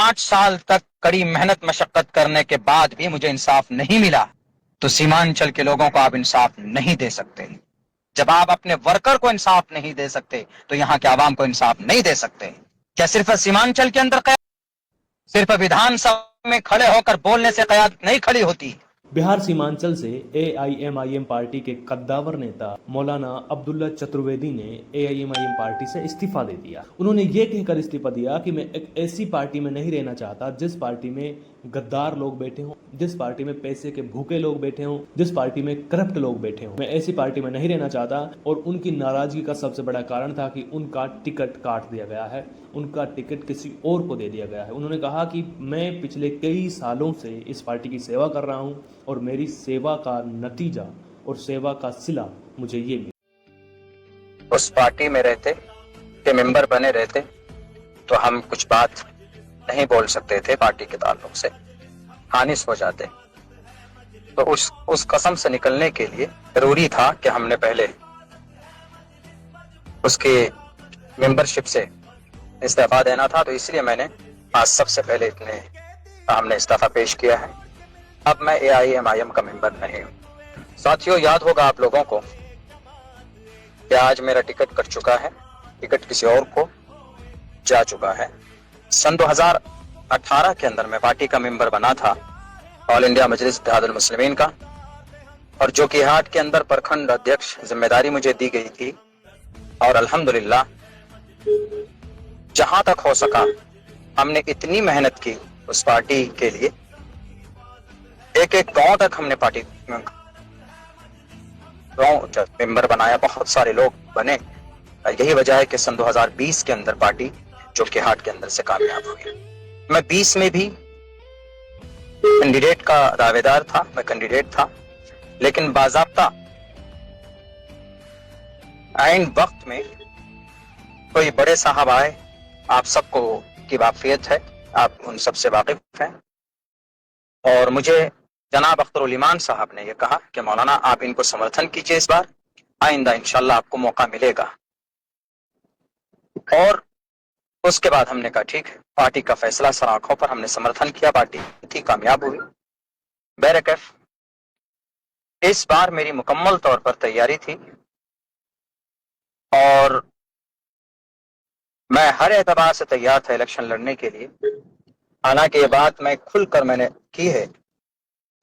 8 سال تک کڑی محنت مشقت کرنے کے بعد بھی مجھے انصاف نہیں ملا تو سیمانچل کے لوگوں کو آپ انصاف نہیں دے سکتے۔ جب آپ اپنے ورکر کو انصاف نہیں دے سکتے تو یہاں کے عوام کو انصاف نہیں دے سکتے۔ کیا صرف سیمانچل کے اندر صرف ودھان سبھا میں کھڑے ہو کر بولنے سے قیادت نہیں کھڑی ہوتی؟ بہار سیمانچل سے AIMIM پارٹی کے قداور نیتا مولانا عبداللہ چترویدی نے AIMIM پارٹی سے استعفیٰ دے دیا۔ انہوں نے یہ کہہ کر استعفیٰ دیا کہ میں ایک ایسی پارٹی میں نہیں رہنا چاہتا جس پارٹی میں غدار لوگ بیٹھے ہوں، جس پارٹی میں پیسے کے بھوکے لوگ بیٹھے ہوں، جس پارٹی میں کرپٹ لوگ بیٹھے ہوں۔ میں ایسی پارٹی میں نہیں رہنا چاہتا، اور ان کی ناراضگی کا سب سے بڑا کارن تھا کہ ان کا ٹکٹ کاٹ دیا گیا ہے، ان کا ٹکٹ کسی اور کو دے دیا گیا ہے۔ انہوں نے کہا کہ میں پچھلے کئی سالوں سے اس پارٹی کی سیوا کر رہا ہوں، اور میری سیوا کا نتیجہ اور سیوا کا صلہ مجھے یہ ملا۔ اس پارٹی میں رہتے کہ ممبر بنے رہتے تو ہم کچھ بات نہیں بول سکتے تھے، پارٹی کے تعلق سے خانس ہو جاتے۔ تو اس قسم سے نکلنے کے لیے ضروری تھا کہ ہم نے پہلے اس کی ممبرشپ سے استعفیٰ دینا تھا، تو اس لیے میں نے آج سب سے پہلے ہم نے استعفیٰ پیش کیا ہے۔ اب میں AIMIM کا ممبر نہیں ہوں۔ ساتھیوں، یاد ہوگا آپ لوگوں کو کہ آج میرا ٹکٹ کٹ چکا ہے، ٹکٹ کسی اور کو جا چکا ہے۔ سن 2018 کے اندر میں پارٹی کا ممبر بنا تھا، آل انڈیا مجلس اتحاد المسلمین کا، اور جو کہ ہاٹ کے اندر پرکھنڈ ادھیکش ذمہ داری مجھے دی گئی تھی، اور الحمدللہ جہاں تک ہو سکا ہم نے اتنی محنت کی اس پارٹی کے لیے، ایک ایک گاؤں تک ہم نے پارٹی گاؤں ممبر بنایا، بہت سارے لوگ بنے۔ یہی وجہ ہے کہ سن 2020 کے اندر پارٹی جو کہ ہاٹ کے اندر سے کامیاب ہوئی۔ میں 20 میں بھی کینڈیڈیٹ کا دعوے دار تھا، میں کینڈیڈیٹ تھا، لیکن باضابطہ عین وقت میں کوئی بڑے صاحب آئے، آپ سب کو کی واقفیت ہے، آپ ان سب سے واقف ہیں، اور مجھے جناب اختر الایمان صاحب نے یہ کہا کہ مولانا آپ ان کو سمرتھن کیجئے، اس بار آئندہ انشاءاللہ آپ کو موقع ملے گا۔ اور اس کے بعد ہم نے کہا ٹھیک ہے، پارٹی کا فیصلہ سر آنکھوں پر، ہم نے سمرتھن کیا، پارٹی تھی کامیاب ہوئی۔ بہرکیف اس بار میری مکمل طور پر تیاری تھی، اور میں ہر اعتبار سے تیار تھا الیکشن لڑنے کے لیے۔ حالانکہ یہ بات میں کھل کر میں نے کی ہے،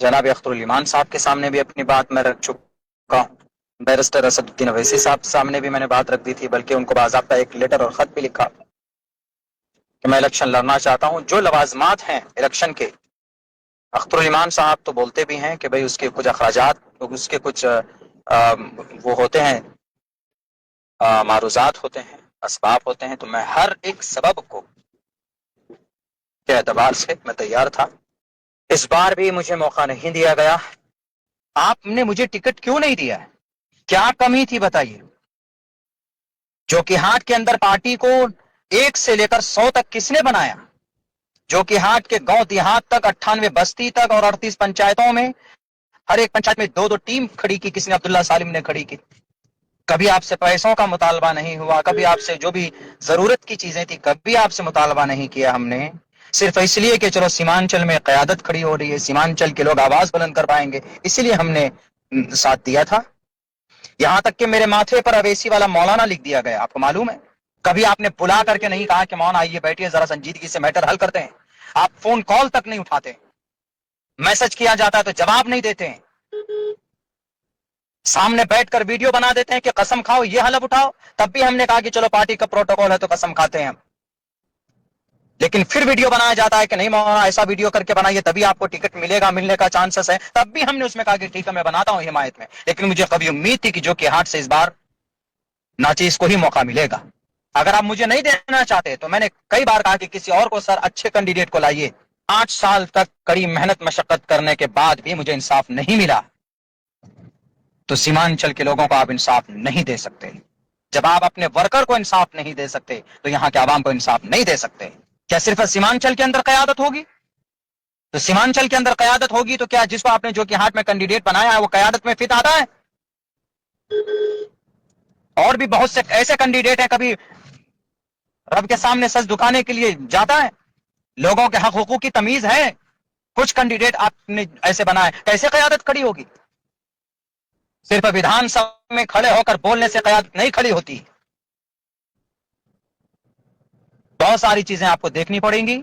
جناب اختر الایمان صاحب کے سامنے بھی اپنی بات میں رکھ چکا ہوں، بیرسٹر اسد الدین اویسی صاحب سامنے بھی میں نے بات رکھ دی تھی، بلکہ ان کو باضابطہ ایک لیٹر اور خط بھی لکھا کہ میں الیکشن لڑنا چاہتا ہوں۔ جو لوازمات ہیں الیکشن کے، اختر الایمان صاحب تو بولتے بھی ہیں کہ بھئی اس کے کچھ اخراجات، اس کے کچھ وہ ہوتے ہیں، معروضات ہوتے ہیں، اسباب ہوتے ہیں، تو میں ہر ایک سبب کو کے اعتبار سے میں تیار تھا۔ اس بار بھی مجھے موقع نہیں دیا گیا۔ آپ نے مجھے ٹکٹ کیوں نہیں دیا؟ کیا کمی تھی بتائیے؟ جو کہ ہاٹ کے اندر پارٹی کو 1 سے لے کر 100 تک کس نے بنایا؟ جو کہ ہاٹ کے گاؤں دیہات تک، 98 بستی تک اور 38 پنچایتوں میں، ہر ایک پنچایت میں 2 ٹیم کھڑی کی، کس نے؟ عبداللہ سالم نے کھڑی کی۔ کبھی آپ سے پیسوں کا مطالبہ نہیں ہوا، کبھی آپ سے جو بھی ضرورت کی چیزیں تھی کبھی آپ سے مطالبہ نہیں کیا ہم نے، صرف اس لیے کہ چلو سیمانچل میں قیادت کھڑی ہو رہی ہے، سیمانچل کے لوگ آواز بلند کر پائیں گے، اسی لیے ہم نے ساتھ دیا تھا۔ یہاں تک کہ میرے ماتھے پر اویسی والا مولانا لکھ دیا گیا، آپ کو معلوم ہے؟ کبھی آپ نے بلا کر کے نہیں کہا کہ مولانا آئیے بیٹھیے ذرا سنجیدگی سے میٹر حل کرتے ہیں۔ آپ فون کال تک نہیں اٹھاتے، میسج کیا جاتا ہے تو جواب نہیں دیتے ہیں، سامنے بیٹھ کر ویڈیو بنا دیتے ہیں کہ قسم کھاؤ یہ حلف اٹھاؤ، تب بھی ہم نے کہا کہ چلو پارٹی کا پروٹوکول ہے تو قسم کھاتے ہیں ہم، لیکن پھر ویڈیو بنایا جاتا ہے کہ نہیں مولانا ایسا ویڈیو کر کے بنائیے تبھی آپ کو ٹکٹ ملے گا، ملنے کا چانسز ہے، تب بھی ہم نے اس میں کہا کہ ٹھیک ہے میں بناتا ہوں حمایت میں، لیکن مجھے کبھی امید تھی کہ جو کہ ہاٹ سے اس بار ناچیز کو ہی موقع ملے گا۔ اگر آپ مجھے نہیں دینا چاہتے تو میں نے کئی بار کہا کہ کسی اور کو، سر اچھے کینڈیڈیٹ کو لائیے۔ 8 سال تک کڑی محنت مشقت کرنے کے بعد بھی مجھے انصاف نہیں ملا تو سیمانچل کے لوگوں کو آپ انصاف نہیں دے سکتے۔ جب آپ اپنے ورکر کو انصاف نہیں دے سکتے تو یہاں کے عوام کو انصاف نہیں دے سکتے۔ کیا صرف سیمانچل کے اندر قیادت ہوگی؟ تو سیمانچل کے اندر قیادت ہوگی تو کیا جس کو آپ نے جو کہ ہاٹ میں کینڈیڈیٹ بنایا ہے وہ قیادت میں فٹ آتا ہے؟ اور بھی بہت سے ایسے کینڈیڈیٹ ہیں، کبھی رب کے سامنے سچ دکھانے کے لیے جاتا ہے، لوگوں کے حق حقوق کی تمیز ہے؟ کچھ کینڈیڈیٹ آپ نے ایسے بنائے، کیسے قیادت کھڑی ہوگی؟ صرف ویدھان سبھا میں کھڑے ہو کر بولنے سے قیادت نہیں کھڑی ہوتی، بہت ساری چیزیں آپ کو دیکھنی پڑیں گی.